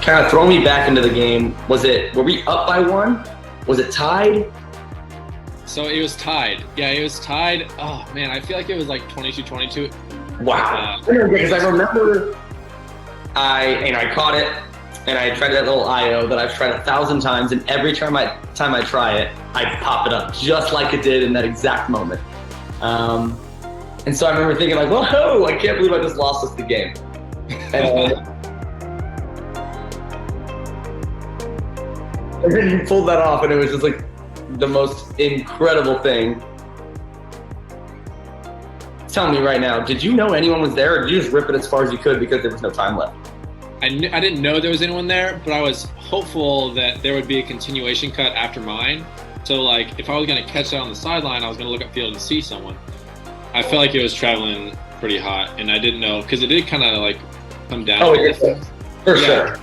kind of throw me back into the game. Were we up by 1? Was it tied? So it was tied. Yeah, it was tied. Oh man, I feel like it was like 22-22. Wow. Because I remember I caught it, and I tried that little IO that I've tried 1,000 times, and every time I try it, I pop it up just like it did in that exact moment. And so I remember thinking like, whoa, I can't believe I just lost us the game. And then you pulled that off, and it was just like the most incredible thing. Tell me right now, did you know anyone was there, or did you just rip it as far as you could because there was no time left? I didn't know there was anyone there, but I was hopeful that there would be a continuation cut after mine. So like, if I was gonna catch that on the sideline, I was gonna look upfield and see someone. I felt like it was traveling pretty hot, and I didn't know, because it did kind of like come down. Oh, yeah, for sure.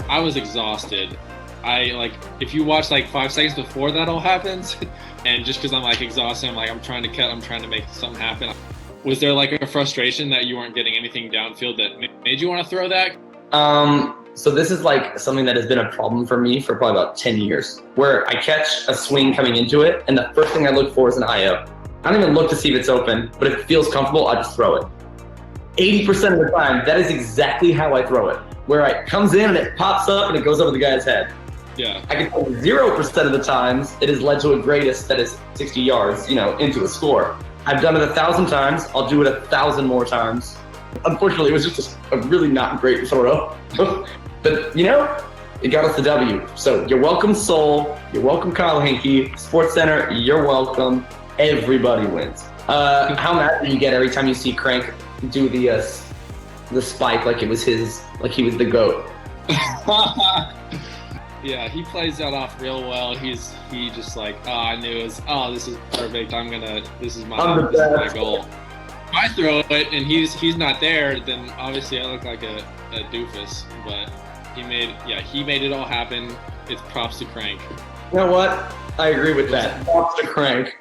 I was exhausted. If you watch like 5 seconds before that all happens, and just because I'm like exhausted, I'm trying to make something happen. Was there like a frustration that you weren't getting anything downfield that made you want to throw that? So this is like something that has been a problem for me for probably about 10 years, where I catch a swing coming into it, and the first thing I look for is an IO. I don't even look to see if it's open, but if it feels comfortable, I just throw it. 80% of the time, that is exactly how I throw it, where it comes in and it pops up and it goes over the guy's head. Yeah. I can tell you 0% of the times it has led to a greatest that is 60 yards, into a score. I've done it 1,000 times. I'll do it 1,000 more times. Unfortunately, it was just a really not great throw. But, it got us the W. So you're welcome, Seoul. You're welcome, Kyle Henke. Sports Center, you're welcome. Everybody wins. How mad do you get every time you see Crank do the spike like it was like he was the GOAT? Yeah, he plays that off real well. He just like, I knew this is perfect. This is my goal. If I throw it and he's not there, then obviously I look like a doofus. But he made it all happen. It's props to Crank. You know what? I agree with that. Props to Crank.